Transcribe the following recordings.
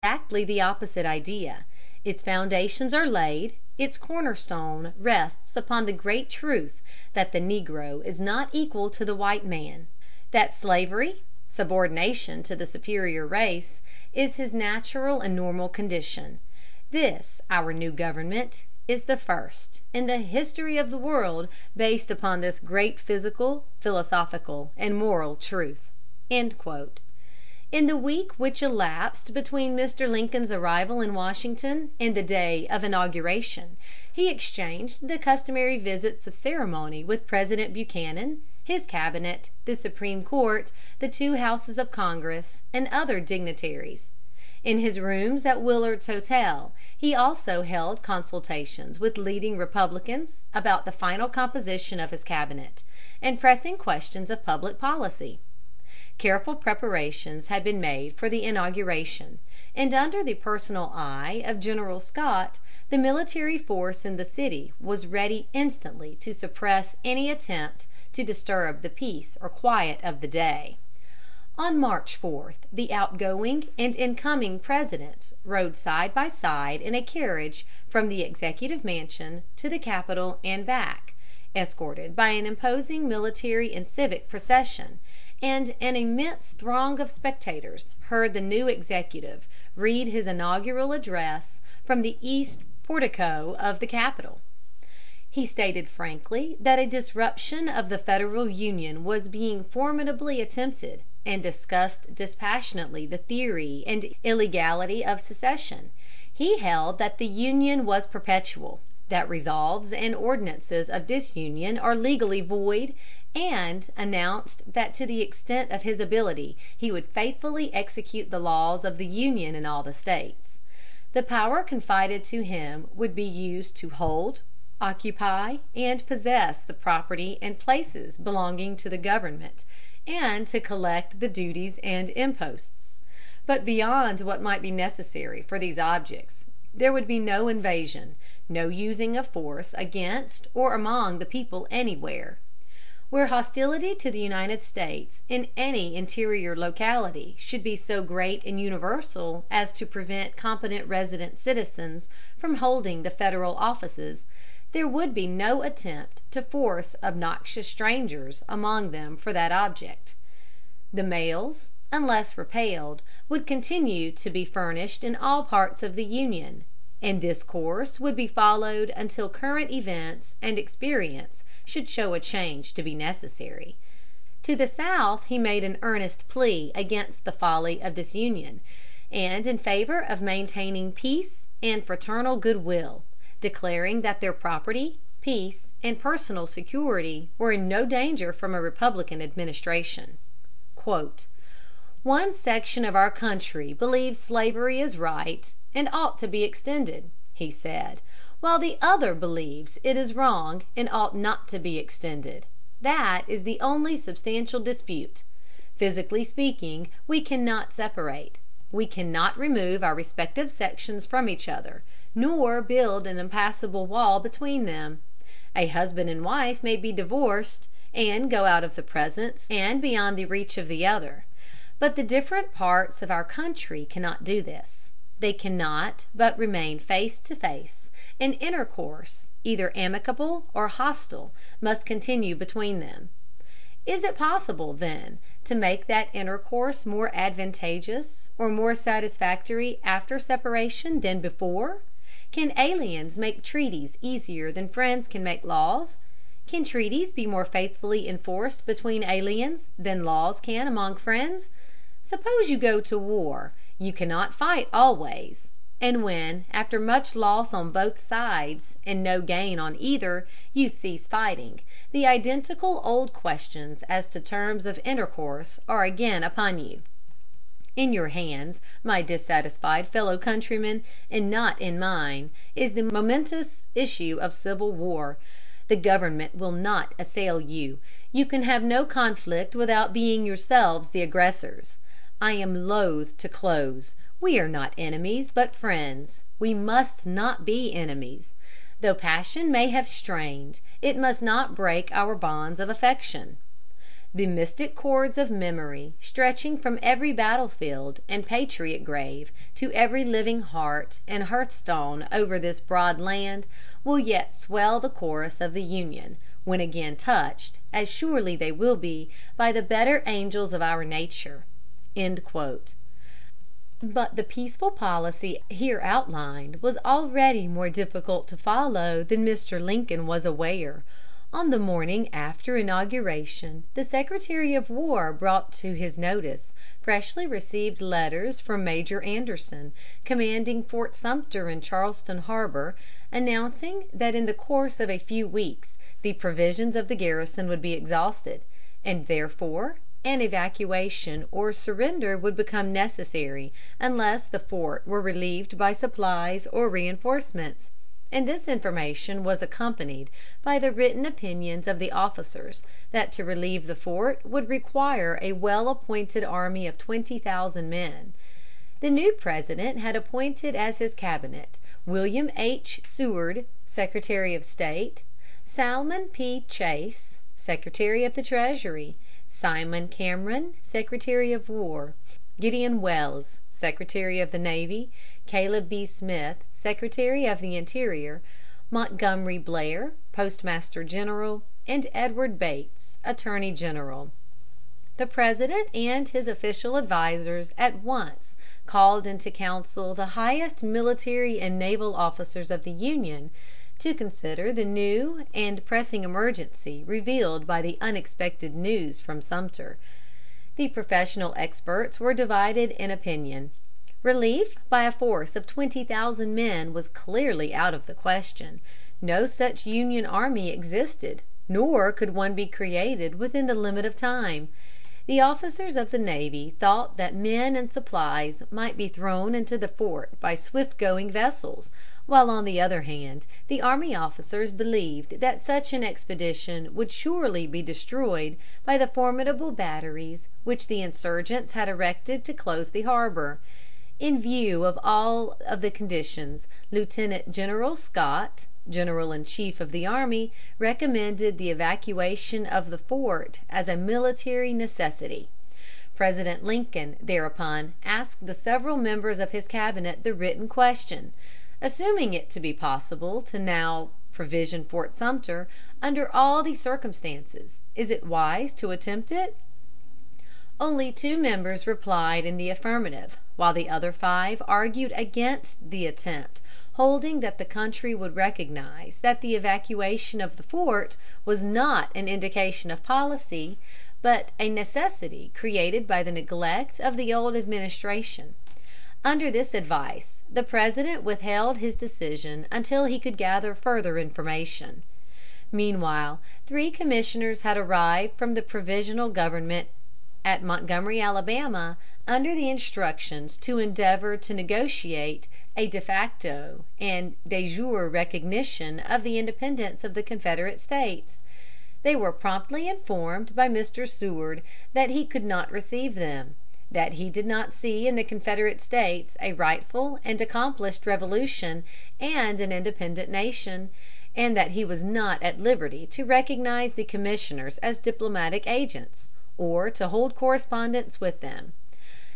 exactly the opposite idea. Its foundations are laid, its cornerstone rests upon the great truth that the Negro is not equal to the white man, that slavery, subordination to the superior race, is his natural and normal condition. This, our new government, is the first in the history of the world based upon this great physical, philosophical, and moral truth." In the week which elapsed between Mr. Lincoln's arrival in Washington and the day of inauguration, he exchanged the customary visits of ceremony with President Buchanan, his cabinet, the Supreme Court, the two houses of Congress, and other dignitaries. In his rooms at Willard's Hotel he also held consultations with leading Republicans about the final composition of his cabinet, and pressing questions of public policy. Careful preparations had been made for the inauguration, and under the personal eye of General Scott the military force in the city was ready instantly to suppress any attempt to disturb the peace or quiet of the day. On March 4th the outgoing and incoming presidents rode side by side in a carriage from the Executive Mansion to the Capitol and back, escorted by an imposing military and civic procession, and an immense throng of spectators heard the new executive read his inaugural address from the east portico of the Capitol. He stated frankly that a disruption of the Federal Union was being formidably attempted, and discussed dispassionately the theory and illegality of secession. He held that the Union was perpetual, that resolves and ordinances of disunion are legally void, and announced that to the extent of his ability he would faithfully execute the laws of the Union in all the states. The power confided to him would be used to hold, occupy, and possess the property and places belonging to the government, and to collect the duties and imposts. But beyond what might be necessary for these objects there would be no invasion, no using of force against or among the people anywhere. Where hostility to the United States in any interior locality should be so great and universal as to prevent competent resident citizens from holding the Federal offices, there would be no attempt to force obnoxious strangers among them for that object. The mails, unless repealed, would continue to be furnished in all parts of the Union, and this course would be followed until current events and experience should show a change to be necessary. To the South he made an earnest plea against the folly of disunion, and in favor of maintaining peace and fraternal goodwill, declaring that their property, peace, and personal security were in no danger from a Republican administration. "One section of our country believes slavery is right and ought to be extended," he said, "while the other believes it is wrong and ought not to be extended. That is the only substantial dispute. Physically speaking, we cannot separate. We cannot remove our respective sections from each other, nor build an impassable wall between them. A husband and wife may be divorced, and go out of the presence and beyond the reach of the other. But the different parts of our country cannot do this. They cannot but remain face to face, and intercourse, either amicable or hostile, must continue between them. Is it possible, then, to make that intercourse more advantageous or more satisfactory after separation than before? Can aliens make treaties easier than friends can make laws? Can treaties be more faithfully enforced between aliens than laws can among friends? Suppose you go to war, you cannot fight always. And when, after much loss on both sides, and no gain on either, you cease fighting, the identical old questions as to terms of intercourse are again upon you. In your hands, my dissatisfied fellow countrymen, and not in mine, is the momentous issue of civil war. The government will not assail you. You can have no conflict without being yourselves the aggressors. I am loath to close. We are not enemies, but friends. We must not be enemies. Though passion may have strained, it must not break our bonds of affection. The mystic cords of memory, stretching from every battlefield and patriot grave to every living heart and hearthstone over this broad land, will yet swell the chorus of the Union, when again touched, as surely they will be, by the better angels of our nature." But the peaceful policy here outlined was already more difficult to follow than Mr. Lincoln was aware. On the morning after inauguration the Secretary of War brought to his notice freshly received letters from Major Anderson, commanding Fort Sumter in Charleston Harbor, announcing that in the course of a few weeks the provisions of the garrison would be exhausted, and therefore an evacuation or surrender would become necessary unless the fort were relieved by supplies or reinforcements; and this information was accompanied by the written opinions of the officers that to relieve the fort would require a well-appointed army of 20,000 men. The new President had appointed as his cabinet William H. Seward, Secretary of State; Salmon P. Chase, Secretary of the Treasury; Simon Cameron, Secretary of War; Gideon Welles, Secretary of the Navy; Caleb B. Smith, Secretary of the Interior; Montgomery Blair, Postmaster General; and Edward Bates, Attorney General. The President and his official advisers at once called into council the highest military and naval officers of the Union to consider the new and pressing emergency revealed by the unexpected news from Sumter. The professional experts were divided in opinion. Relief by a force of 20,000 men was clearly out of the question. No such Union army existed, nor could one be created within the limit of time. The officers of the Navy thought that men and supplies might be thrown into the fort by swift-going vessels, while on the other hand the army officers believed that such an expedition would surely be destroyed by the formidable batteries which the insurgents had erected to close the harbor. In view of all of the conditions, Lieutenant General Scott, General in Chief of the Army, recommended the evacuation of the fort as a military necessity. President Lincoln thereupon asked the several members of his cabinet the written question: assuming it to be possible to now provision Fort Sumter, under all the circumstances, is it wise to attempt it? Only 2 members replied in the affirmative, while the other 5 argued against the attempt, holding that the country would recognize that the evacuation of the fort was not an indication of policy, but a necessity created by the neglect of the old administration. Under this advice, the President withheld his decision until he could gather further information. Meanwhile, 3 commissioners had arrived from the provisional government at Montgomery, Alabama, under the instructions to endeavor to negotiate a de facto and de jure recognition of the independence of the Confederate States. They were promptly informed by Mr. Seward that he could not receive them, that he did not see in the Confederate States a rightful and accomplished revolution and an independent nation, and that he was not at liberty to recognize the commissioners as diplomatic agents, or to hold correspondence with them.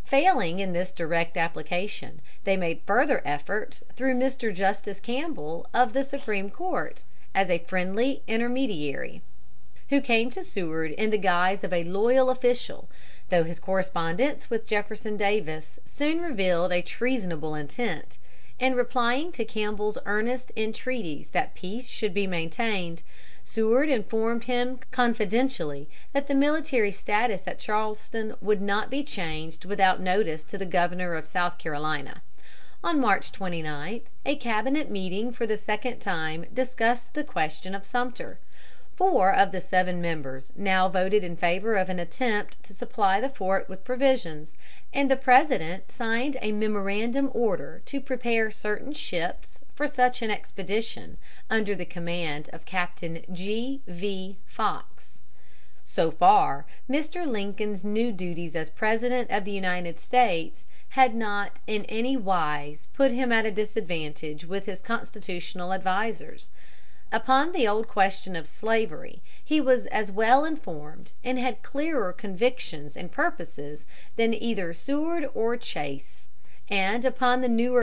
Failing in this direct application, they made further efforts through Mr. Justice Campbell of the Supreme Court, as a friendly intermediary, who came to Seward in the guise of a loyal official, though his correspondence with Jefferson Davis soon revealed a treasonable intent, and replying to Campbell's earnest entreaties that peace should be maintained, Seward informed him confidentially that the military status at Charleston would not be changed without notice to the governor of South Carolina. On March 29th, a cabinet meeting for the second time discussed the question of Sumter. 4 of the 7 members now voted in favor of an attempt to supply the fort with provisions, and the President signed a memorandum order to prepare certain ships for such an expedition under the command of Captain G.V. Fox. So far, Mr. Lincoln's new duties as President of the United States had not in any wise put him at a disadvantage with his constitutional advisers. Upon the old question of slavery he was as well informed, and had clearer convictions and purposes than either Seward or Chase; and upon the newer